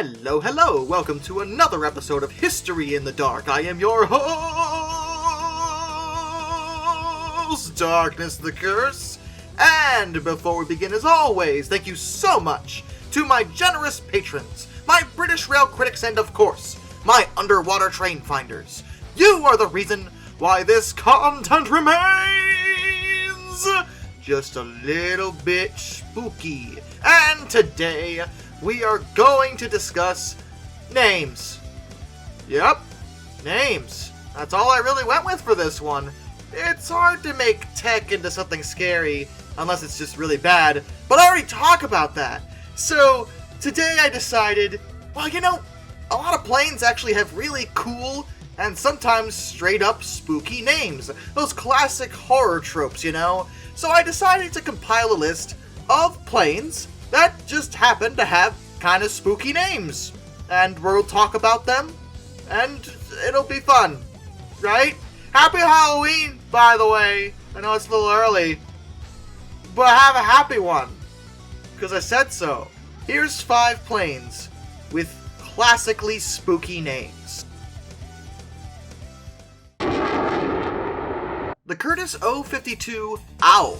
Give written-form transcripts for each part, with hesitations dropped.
Hello, welcome to another episode of History in the Dark. I am your host, Darkness the Curse. And before we begin, as always, thank you so much to my generous patrons, my British rail critics, and of course, my underwater train finders. You are the reason why this content remains just a little bit spooky. And today, we are going to discuss names. Yep, names. That's all I really went with for this one. It's hard to make tech into something scary, unless it's just really bad, but I already talked about that. So, today I decided, well, you know, a lot of planes actually have really cool and sometimes straight up spooky names. Those classic horror tropes, you know? So I decided to compile a list of planes that just happen to have kind of spooky names. And we'll talk about them, and it'll be fun, right? Happy Halloween, by the way. I know it's a little early, but have a happy one, because I said so. Here's 5 planes with classically spooky names. The Curtiss O-52 Owl.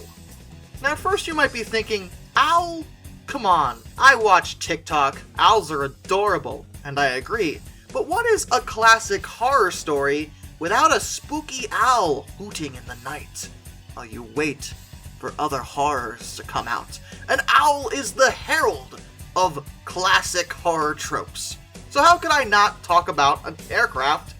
Now at first you might be thinking, Owl? Come on, I watch TikTok, owls are adorable, and I agree. But what is a classic horror story without a spooky owl hooting in the night while you wait for other horrors to come out? An owl is the herald of classic horror tropes. So how could I not talk about an aircraft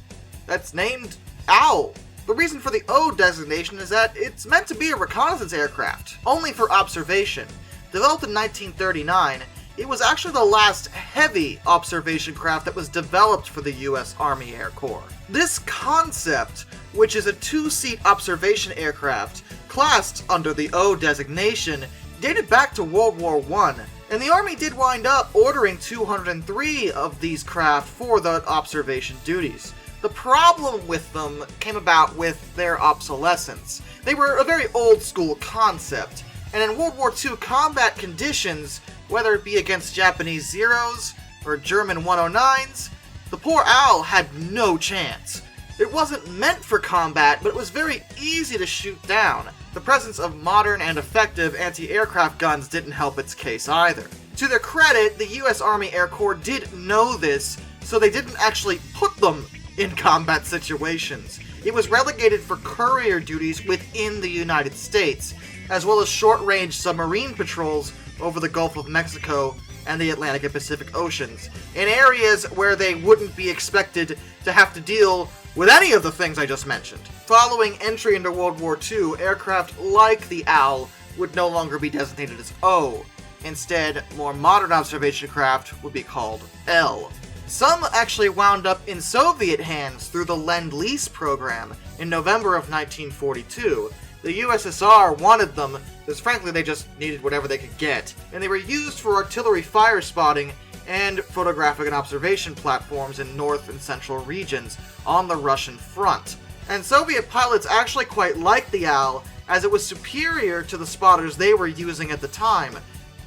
that's named Owl? The reason for the O designation is that it's meant to be a reconnaissance aircraft, only for observation. Developed in 1939, it was actually the last heavy observation craft that was developed for the U.S. Army Air Corps. This concept, which is a 2-seat observation aircraft, classed under the O designation, dated back to World War I, and the Army did wind up ordering 203 of these craft for the observation duties. The problem with them came about with their obsolescence. They were a very old-school concept, and in World War II combat conditions, whether it be against Japanese Zeros or German 109s, the poor Owl had no chance. It wasn't meant for combat, but it was very easy to shoot down. The presence of modern and effective anti-aircraft guns didn't help its case either. To their credit, the US Army Air Corps did know this, so they didn't actually put them in combat situations. It was relegated for courier duties within the United States, as well as short-range submarine patrols over the Gulf of Mexico and the Atlantic and Pacific Oceans, in areas where they wouldn't be expected to have to deal with any of the things I just mentioned. Following entry into World War II, aircraft like the Owl would no longer be designated as O. Instead, more modern observation craft would be called L. Some actually wound up in Soviet hands through the Lend-Lease program in November of 1942. The USSR wanted them, because frankly they just needed whatever they could get, and they were used for artillery fire spotting and photographic and observation platforms in north and central regions on the Russian front. And Soviet pilots actually quite liked the Owl, as it was superior to the spotters they were using at the time.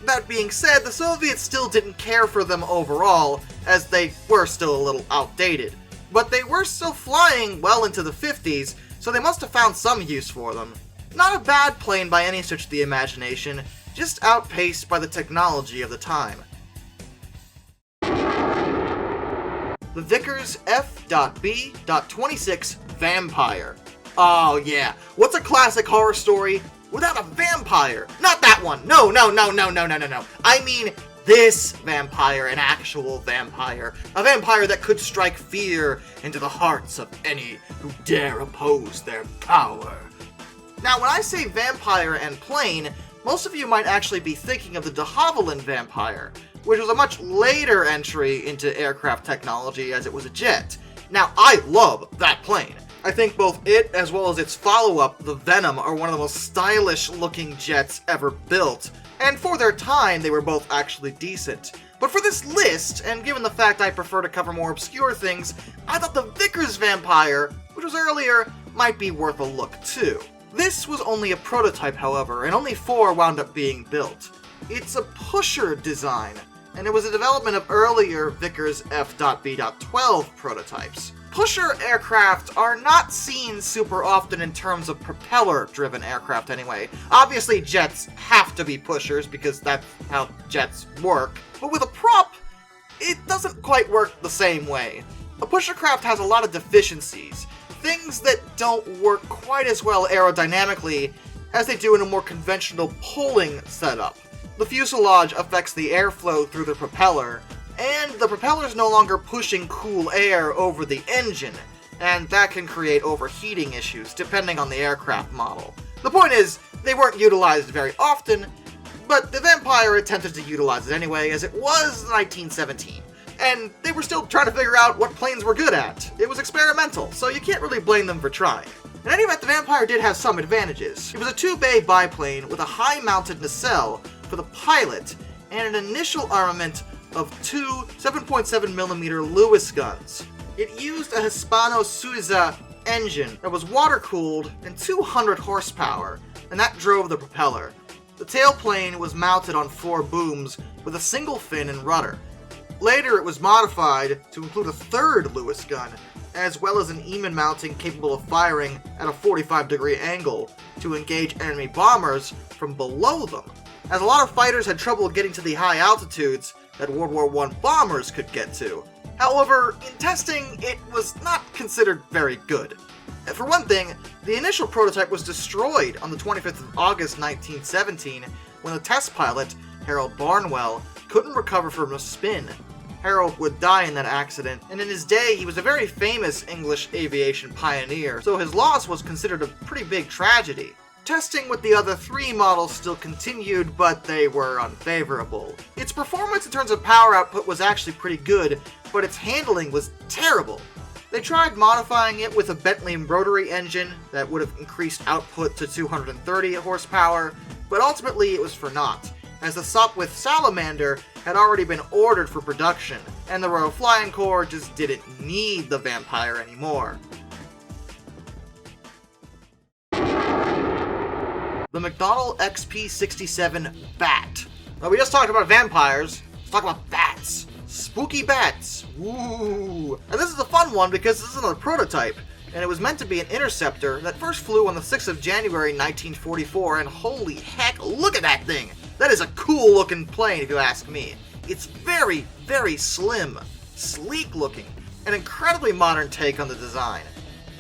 That being said, the Soviets still didn't care for them overall, as they were still a little outdated. But they were still flying well into the 50s, so they must have found some use for them. Not a bad plane by any stretch of the imagination, just outpaced by the technology of the time. The Vickers F.B.26 Vampire. Oh yeah, what's a classic horror story without a vampire? Not that one! No. I mean this vampire, an actual vampire. A vampire that could strike fear into the hearts of any who dare oppose their power. Now, when I say vampire and plane, most of you might actually be thinking of the de Havilland vampire, which was a much later entry into aircraft technology as it was a jet. Now, I love that plane. I think both it as well as its follow-up, the Venom, are one of the most stylish-looking jets ever built, and for their time, they were both actually decent. But for this list, and given the fact I prefer to cover more obscure things, I thought the Vickers vampire, which was earlier, might be worth a look too. This was only a prototype, however, and only 4 wound up being built. It's a pusher design, and it was a development of earlier Vickers F.B.12 prototypes. Pusher aircraft are not seen super often in terms of propeller-driven aircraft anyway. Obviously, jets have to be pushers because that's how jets work, but with a prop, it doesn't quite work the same way. A pushercraft has a lot of deficiencies, things that don't work quite as well aerodynamically as they do in a more conventional pulling setup. The fuselage affects the airflow through the propeller, and the propeller is no longer pushing cool air over the engine, and that can create overheating issues depending on the aircraft model. The point is, they weren't utilized very often, but the Vampire attempted to utilize it anyway, as it was 1917. And they were still trying to figure out what planes were good at. It was experimental, so you can't really blame them for trying. In any event, the Vampire did have some advantages. It was a 2-bay biplane with a high-mounted nacelle for the pilot, and an initial armament of 2 7.7mm Lewis guns. It used a Hispano-Suiza engine that was water-cooled and 200 horsepower, and that drove the propeller. The tailplane was mounted on 4 booms with a single fin and rudder. Later, it was modified to include a 3rd Lewis gun, as well as an Eman mounting capable of firing at a 45-degree angle to engage enemy bombers from below them, as a lot of fighters had trouble getting to the high altitudes that World War I bombers could get to. However, in testing, it was not considered very good. For one thing, the initial prototype was destroyed on the 25th of August 1917 when the test pilot, Harold Barnwell, couldn't recover from a spin. Harold would die in that accident, and in his day he was a very famous English aviation pioneer, so his loss was considered a pretty big tragedy. Testing with the other 3 models still continued, but they were unfavorable. Its performance in terms of power output was actually pretty good, but its handling was terrible. They tried modifying it with a Bentley rotary engine that would have increased output to 230 horsepower, but ultimately it was for naught, as the Sopwith Salamander had already been ordered for production, and the Royal Flying Corps just didn't need the Vampire anymore. The McDonnell XP-67 Bat. Now, we just talked about vampires, let's talk about bats. Spooky bats. Ooh. And this is a fun one because this is another prototype, and it was meant to be an interceptor that first flew on the 6th of January 1944, and holy heck, look at that thing! That is a cool looking plane if you ask me. It's very, very slim, sleek looking, an incredibly modern take on the design.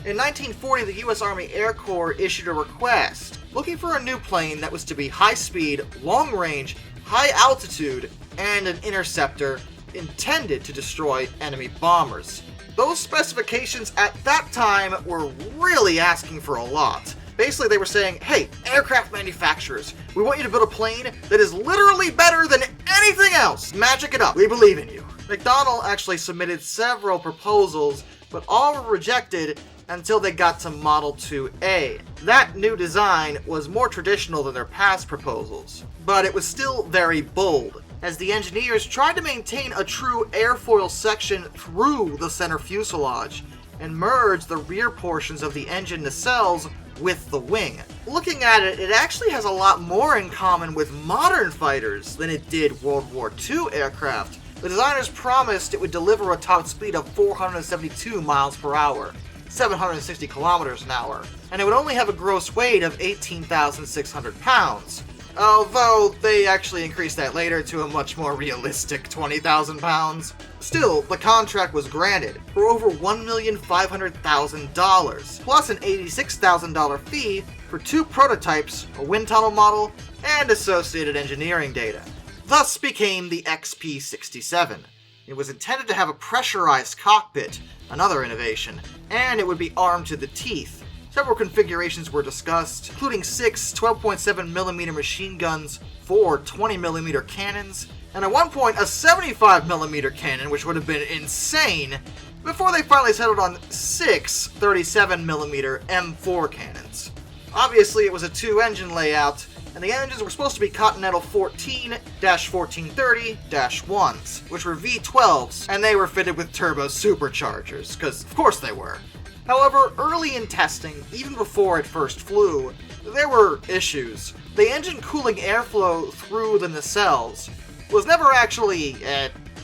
In 1940, the US Army Air Corps issued a request looking for a new plane that was to be high speed, long range, high altitude, and an interceptor intended to destroy enemy bombers. Those specifications at that time were really asking for a lot. Basically, they were saying, hey, aircraft manufacturers, we want you to build a plane that is literally better than anything else. Magic it up. We believe in you. McDonnell actually submitted several proposals, but all were rejected until they got to Model 2A. That new design was more traditional than their past proposals, but it was still very bold, as the engineers tried to maintain a true airfoil section through the center fuselage and merge the rear portions of the engine nacelles with the wing. Looking at it, it actually has a lot more in common with modern fighters than it did World War II aircraft. The designers promised it would deliver a top speed of 472 miles per hour, 760 kilometers an hour, and it would only have a gross weight of 18,600 pounds. Although they actually increased that later to a much more realistic 20,000 pounds. Still, the contract was granted for over $1,500,000, plus an $86,000 fee for 2 prototypes, a wind tunnel model, and associated engineering data. Thus became the XP-67. It was intended to have a pressurized cockpit, another innovation, and it would be armed to the teeth. Several configurations were discussed, including 6 12.7mm machine guns, 4 20mm cannons, and at one point a 75mm cannon, which would have been insane, before they finally settled on 6 37mm M4 cannons. Obviously, it was a 2-engine layout, and the engines were supposed to be Continental 14-1430-1s, which were V12s, and they were fitted with turbo superchargers, because of course they were. However, early in testing, even before it first flew, there were issues. The engine cooling airflow through the nacelles was never actually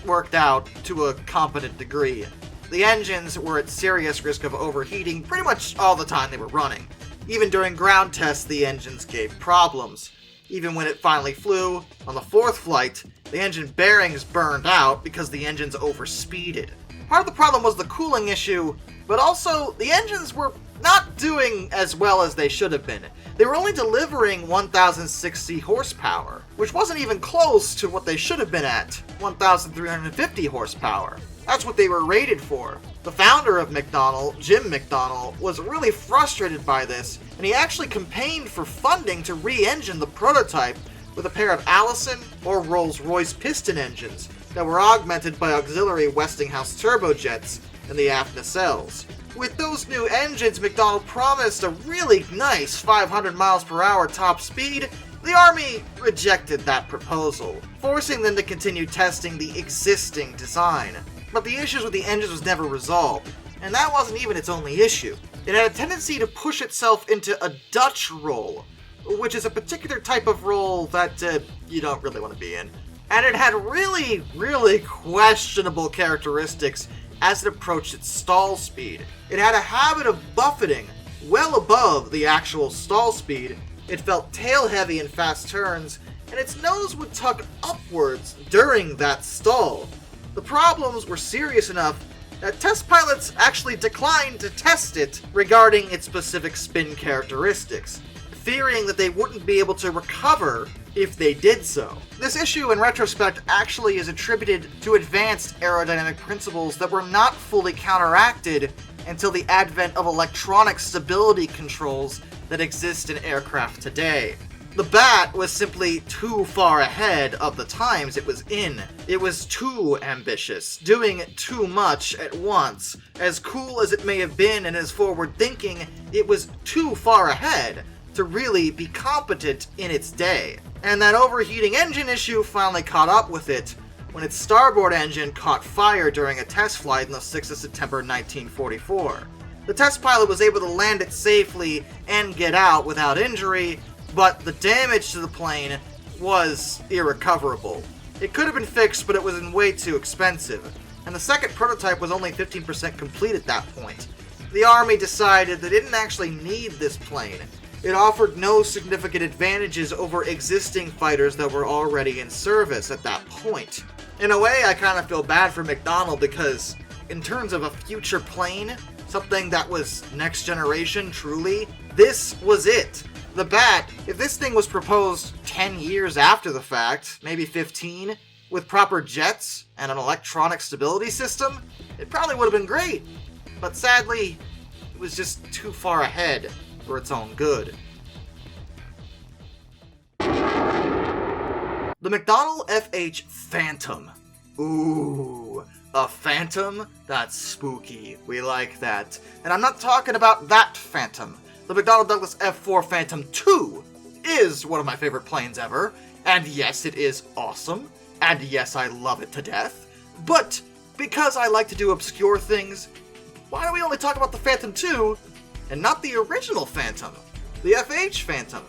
worked out to a competent degree. The engines were at serious risk of overheating pretty much all the time they were running. Even during ground tests, the engines gave problems. Even when it finally flew, on the fourth flight, the engine bearings burned out because the engines overspeeded. Part of the problem was the cooling issue, but also the engines were not doing as well as they should have been. They were only delivering 1,060 horsepower, which wasn't even close to what they should have been at, 1,350 horsepower. That's what they were rated for. The founder of McDonnell, Jim McDonnell, was really frustrated by this, and he actually campaigned for funding to re-engine the prototype with a pair of Allison or Rolls-Royce piston engines that were augmented by auxiliary Westinghouse turbojets in the aft nacelles. With those new engines, McDonnell promised a really nice 500 miles per hour top speed. The Army rejected that proposal, forcing them to continue testing the existing design. But the issues with the engines was never resolved, and that wasn't even its only issue. It had a tendency to push itself into a Dutch roll, which is a particular type of roll that you don't really want to be in. And it had really questionable characteristics as it approached its stall speed. It had a habit of buffeting well above the actual stall speed. It felt tail-heavy in fast turns, and its nose would tug upwards during that stall. The problems were serious enough that test pilots actually declined to test it regarding its specific spin characteristics, fearing that they wouldn't be able to recover if they did so. This issue, in retrospect, actually is attributed to advanced aerodynamic principles that were not fully counteracted until the advent of electronic stability controls that exist in aircraft today. The Bat was simply too far ahead of the times it was in. It was too ambitious, doing too much at once. As cool as it may have been and as forward-thinking, it was too far ahead to really be competent in its day. And that overheating engine issue finally caught up with it when its starboard engine caught fire during a test flight on the 6th of September 1944. The test pilot was able to land it safely and get out without injury, but the damage to the plane was irrecoverable. It could have been fixed, but it was way too expensive, and the second prototype was only 15% complete at that point. The Army decided they didn't actually need this plane. It offered no significant advantages over existing fighters that were already in service at that point. In a way, I kind of feel bad for McDonnell because, in terms of a future plane, something that was next generation truly, this was it. The Bat, if this thing was proposed 10 years after the fact, maybe 15, with proper jets and an electronic stability system, it probably would have been great. But sadly, it was just too far ahead for its own good. The McDonnell FH Phantom. Ooh, a Phantom? That's spooky. We like that. And I'm not talking about that Phantom. The McDonnell Douglas F4 Phantom II is one of my favorite planes ever, and yes, it is awesome, and yes, I love it to death, but because I like to do obscure things, why do we only talk about the Phantom II and not the original Phantom, the FH Phantom?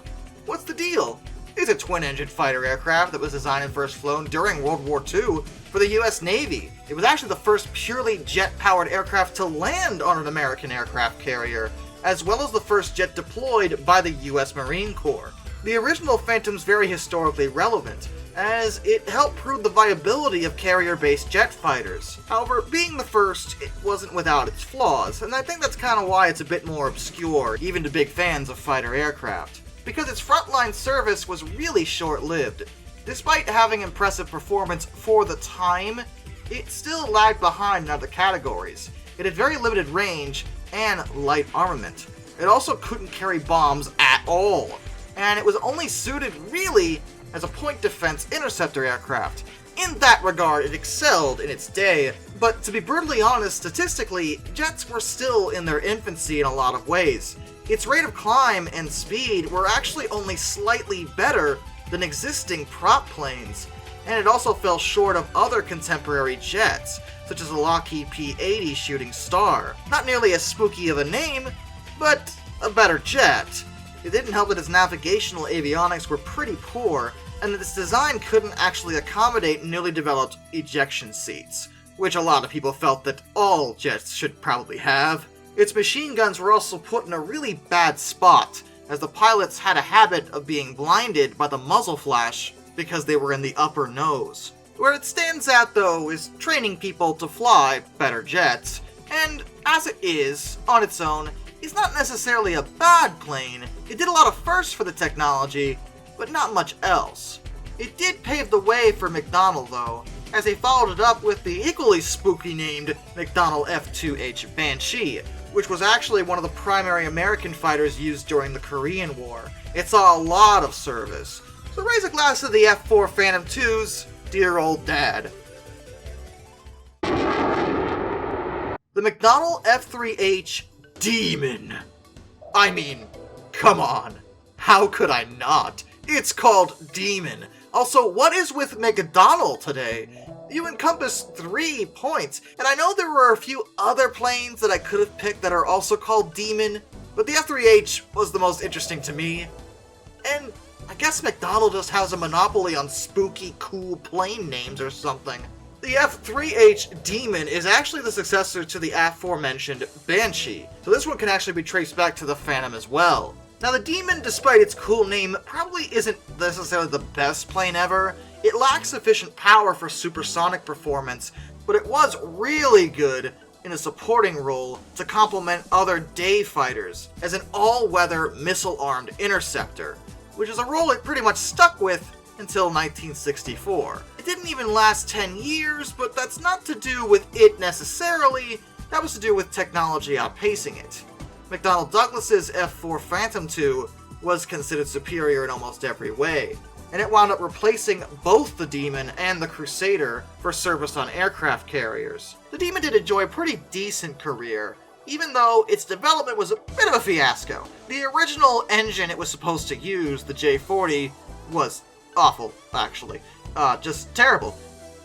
What's the deal? It's a twin-engine fighter aircraft that was designed and first flown during World War II for the US Navy. It was actually the first purely jet-powered aircraft to land on an American aircraft carrier, as well as the first jet deployed by the US Marine Corps. The original Phantom's very historically relevant, as it helped prove the viability of carrier-based jet fighters. However, being the first, it wasn't without its flaws, and I think that's kind of why it's a bit more obscure, even to big fans of fighter aircraft. Because its frontline service was really short-lived. Despite having impressive performance for the time, it still lagged behind in other categories. It had very limited range and light armament. It also couldn't carry bombs at all, and it was only suited really as a point defense interceptor aircraft. In that regard, it excelled in its day, but to be brutally honest, statistically, jets were still in their infancy in a lot of ways. Its rate of climb and speed were actually only slightly better than existing prop planes, and it also fell short of other contemporary jets, such as the Lockheed P-80 Shooting Star. Not nearly as spooky of a name, but a better jet. It didn't help that its navigational avionics were pretty poor, and its design couldn't actually accommodate newly developed ejection seats, which a lot of people felt that all jets should probably have. Its machine guns were also put in a really bad spot, as the pilots had a habit of being blinded by the muzzle flash because they were in the upper nose. Where it stands out though is training people to fly better jets, and as it is, on its own, it's not necessarily a bad plane. It did a lot of firsts for the technology, but not much else. It did pave the way for McDonnell though, as they followed it up with the equally spooky named McDonnell F3H Banshee, which was actually one of the primary American fighters used during the Korean War. It saw a lot of service. So raise a glass to the F4 Phantom II's dear old dad. The McDonnell F3H Demon. I mean, come on. How could I not? It's called Demon. Also, what is with McDonnell today? You encompass 3 points, and I know there were a few other planes that I could have picked that are also called Demon, but the F3H was the most interesting to me. And I guess McDonnell just has a monopoly on spooky, cool plane names or something. The F3H Demon is actually the successor to the aforementioned Banshee, so this one can actually be traced back to the Phantom as well. Now the Demon, despite its cool name, probably isn't necessarily the best plane ever. It lacks sufficient power for supersonic performance, but it was really good in a supporting role to complement other day fighters as an all-weather missile-armed interceptor, which is a role it pretty much stuck with until 1964. It didn't even last 10 years, but that's not to do with it necessarily, that was to do with technology outpacing it. McDonnell Douglas's F4 Phantom II was considered superior in almost every way, and it wound up replacing both the Demon and the Crusader for service on aircraft carriers. The Demon did enjoy a pretty decent career, even though its development was a bit of a fiasco. The original engine it was supposed to use, the J40, was awful, actually. Just terrible.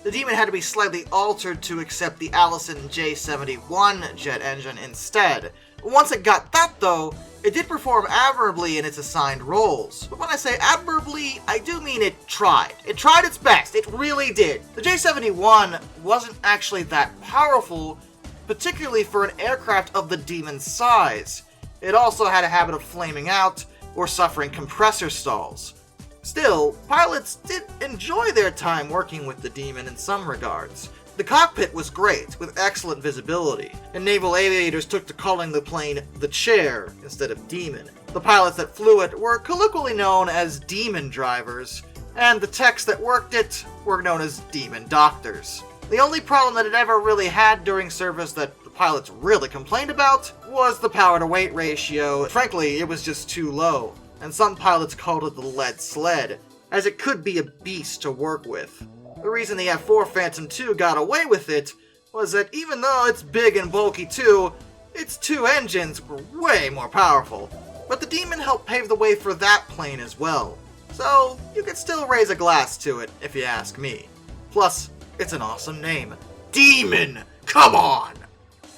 The Demon had to be slightly altered to accept the Allison J71 jet engine instead. Once it got that though, it did perform admirably in its assigned roles. But when I say admirably, I do mean it tried. It tried its best, it really did. The J71 wasn't actually that powerful, particularly for an aircraft of the Demon's size. It also had a habit of flaming out or suffering compressor stalls. Still, pilots did enjoy their time working with the Demon in some regards. The cockpit was great, with excellent visibility, and naval aviators took to calling the plane the Chair instead of Demon. The pilots that flew it were colloquially known as Demon drivers, and the techs that worked it were known as Demon doctors. The only problem that it ever really had during service that the pilots really complained about was the power-to-weight ratio. Frankly, it was just too low, and some pilots called it the lead sled, as it could be a beast to work with. The reason the F4 Phantom II got away with it was that even though it's big and bulky too, its 2 engines were way more powerful. But the Demon helped pave the way for that plane as well, so you could still raise a glass to it if you ask me. Plus, it's an awesome name. Demon! Come on!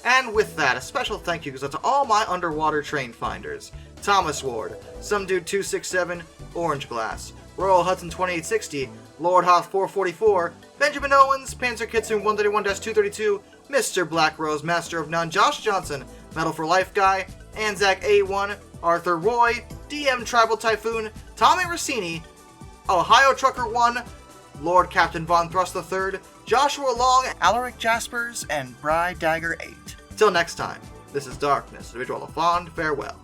And with that, a special thank you goes out to all my underwater train finders. Thomas Ward, Some Dude 267, Orange Glass, Royal Hudson 2860, Lord Hoth 444, Benjamin Owens, Panzer Kitsune 131-232, Mr. Black Rose, Master of None, Josh Johnson, Metal for Life Guy, Anzac A1, Arthur Roy, DM Tribal Typhoon, Tommy Rossini, Ohio Trucker 1, Lord Captain Von Thrust III, Joshua Long, Alaric Jaspers, and Bry Dagger 8. Till next time, this is Darkness, Individual Fond, farewell.